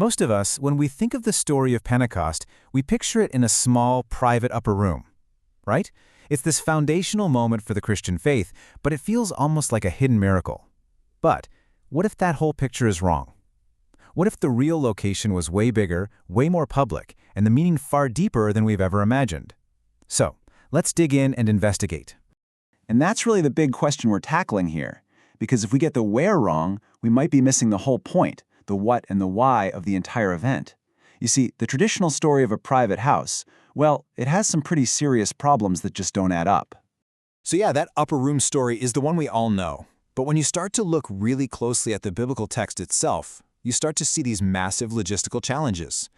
Most of us, when we think of the story of Pentecost, we picture it in a small, private upper room, right? It's this foundational moment for the Christian faith, but it feels almost like a hidden miracle. But what if that whole picture is wrong? What if the real location was way bigger, way more public, and the meaning far deeper than we've ever imagined? So, let's dig in and investigate. And that's really the big question we're tackling here. Because if we get the where wrong, we might be missing the whole point, the what and the why of the entire event. You see, the traditional story of a private house, well, it has some pretty serious problems that just don't add up. So yeah, that upper room story is the one we all know. But when you start to look really closely at the biblical text itself, you start to see these massive logistical challenges.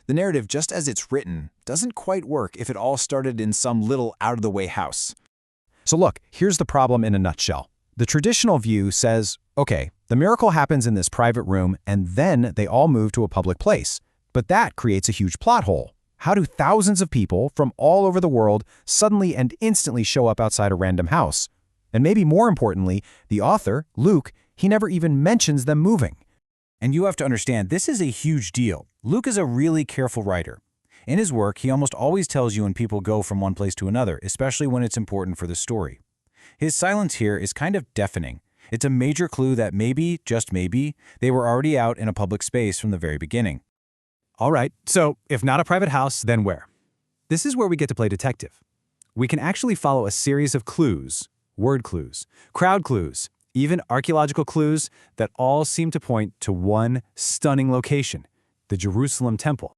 The narrative, just as it's written, doesn't quite work if it all started in some little out-of-the-way house. So look, here's the problem in a nutshell. The traditional view says, okay, the miracle happens in this private room and then they all move to a public place. But that creates a huge plot hole. How do thousands of people from all over the world suddenly and instantly show up outside a random house? And maybe more importantly, the author, Luke, he never even mentions them moving. And you have to understand, this is a huge deal. Luke is a really careful writer. In his work, he almost always tells you when people go from one place to another, especially when it's important for the story. His silence here is kind of deafening. It's a major clue that maybe, just maybe, they were already out in a public space from the very beginning. All right, so if not a private house, then where? This is where we get to play detective. We can actually follow a series of clues, word clues, crowd clues, even archaeological clues that all seem to point to one stunning location, the Jerusalem temple.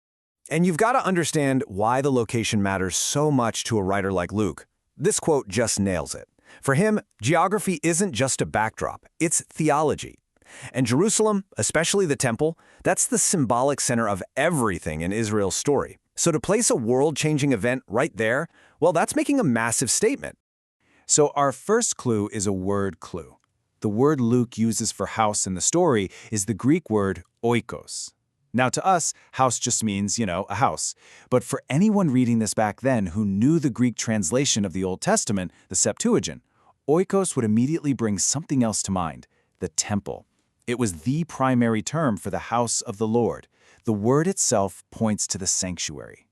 And you've got to understand why the location matters so much to a writer like Luke. This quote just nails it. For him, geography isn't just a backdrop, it's theology. And Jerusalem, especially the temple, that's the symbolic center of everything in Israel's story. So to place a world-changing event right there, well, that's making a massive statement. So our first clue is a word clue. The word Luke uses for house in the story is the Greek word oikos. Now to us, house just means, a house. But for anyone reading this back then who knew the Greek translation of the Old Testament, the Septuagint, oikos would immediately bring something else to mind, the temple. It was the primary term for the house of the Lord. The word itself points to the sanctuary.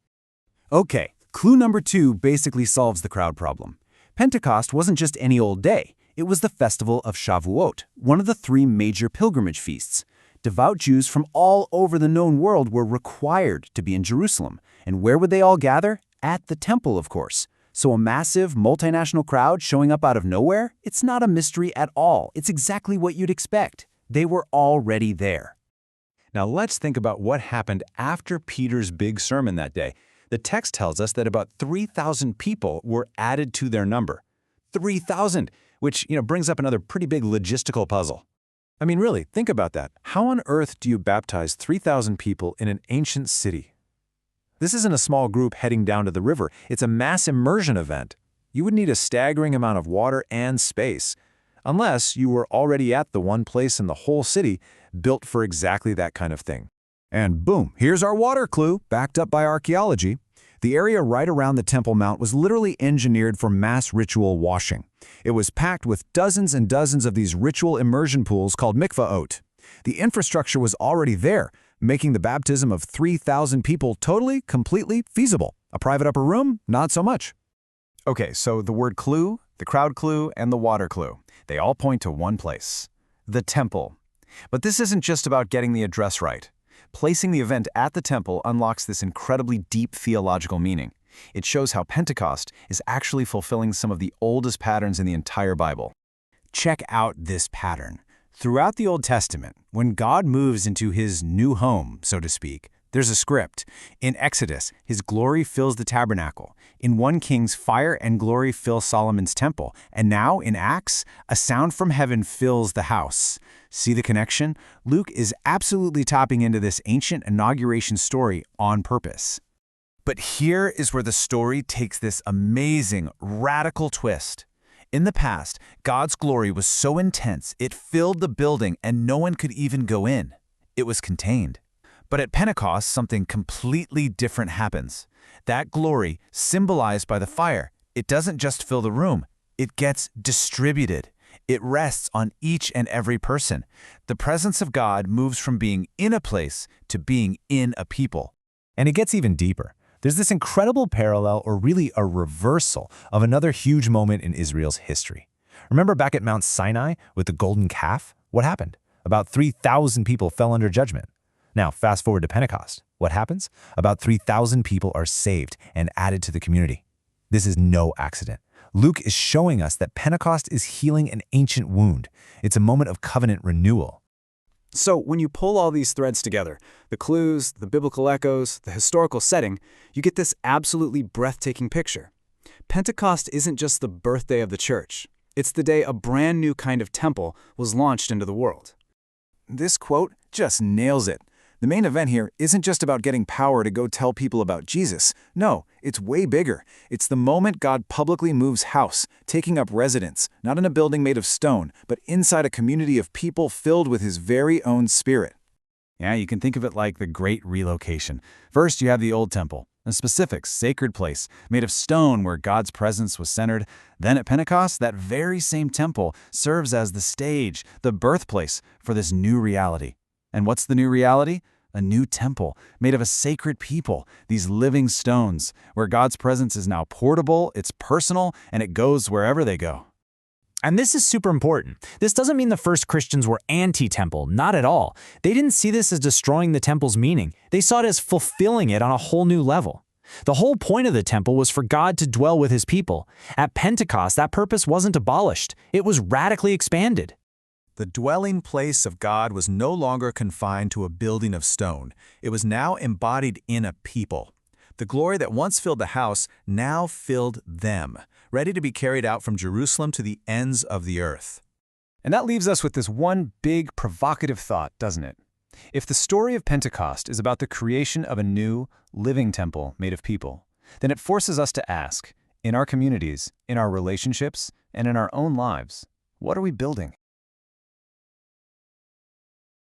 Okay, clue number 2 basically solves the crowd problem. Pentecost wasn't just any old day. It was the festival of Shavuot, one of the 3 major pilgrimage feasts. Devout Jews from all over the known world were required to be in Jerusalem. And where would they all gather? At the temple, of course. So a massive, multinational crowd showing up out of nowhere? It's not a mystery at all. It's exactly what you'd expect. They were already there. Now let's think about what happened after Peter's big sermon that day. The text tells us that about 3,000 people were added to their number. 3,000, which brings up another pretty big logistical puzzle. I mean, really, think about that. How on earth do you baptize 3,000 people in an ancient city? This isn't a small group heading down to the river. It's a mass immersion event. You would need a staggering amount of water and space, unless you were already at the one place in the whole city built for exactly that kind of thing. And boom, here's our water clue, backed up by archaeology. The area right around the Temple Mount was literally engineered for mass ritual washing. It was packed with dozens and dozens of these ritual immersion pools called mikvaot. The infrastructure was already there, making the baptism of 3,000 people totally, completely feasible. A private upper room? Not so much. Okay, so the word clue, the crowd clue, and the water clue, they all point to one place, the temple. But this isn't just about getting the address right. Placing the event at the temple unlocks this incredibly deep theological meaning. It shows how Pentecost is actually fulfilling some of the oldest patterns in the entire Bible. Check out this pattern. Throughout the Old Testament, when God moves into his new home, so to speak, there's a script. In Exodus, his glory fills the tabernacle. In 1 Kings, fire and glory fill Solomon's temple. And now, in Acts, a sound from heaven fills the house. See the connection? Luke is absolutely tapping into this ancient inauguration story on purpose. But here is where the story takes this amazing, radical twist. In the past, God's glory was so intense it filled the building and no one could even go in. It was contained. But at Pentecost, something completely different happens. That glory, symbolized by the fire, it doesn't just fill the room, it gets distributed. It rests on each and every person. The presence of God moves from being in a place to being in a people. And it gets even deeper. There's this incredible parallel, or really a reversal, of another huge moment in Israel's history. Remember back at Mount Sinai with the golden calf? What happened? About 3,000 people fell under judgment. Now, fast forward to Pentecost. What happens? About 3,000 people are saved and added to the community. This is no accident. Luke is showing us that Pentecost is healing an ancient wound. It's a moment of covenant renewal. So when you pull all these threads together, the clues, the biblical echoes, the historical setting, you get this absolutely breathtaking picture. Pentecost isn't just the birthday of the church. It's the day a brand new kind of temple was launched into the world. This quote just nails it. The main event here isn't just about getting power to go tell people about Jesus. No, it's way bigger. It's the moment God publicly moves house, taking up residence, not in a building made of stone, but inside a community of people filled with His very own Spirit. Yeah, you can think of it like the great relocation. First, you have the old temple, a specific sacred place made of stone where God's presence was centered. Then at Pentecost, that very same temple serves as the stage, the birthplace for this new reality. And what's the new reality? A new temple made of a sacred people, these living stones, where God's presence is now portable, it's personal, and it goes wherever they go. And this is super important. This doesn't mean the first Christians were anti-temple, not at all. They didn't see this as destroying the temple's meaning. They saw it as fulfilling it on a whole new level. The whole point of the temple was for God to dwell with His people. At Pentecost, that purpose wasn't abolished. It was radically expanded. The dwelling place of God was no longer confined to a building of stone. It was now embodied in a people. The glory that once filled the house now filled them, ready to be carried out from Jerusalem to the ends of the earth. And that leaves us with this one big provocative thought, doesn't it? If the story of Pentecost is about the creation of a new, living temple made of people, then it forces us to ask, in our communities, in our relationships, and in our own lives, what are we building?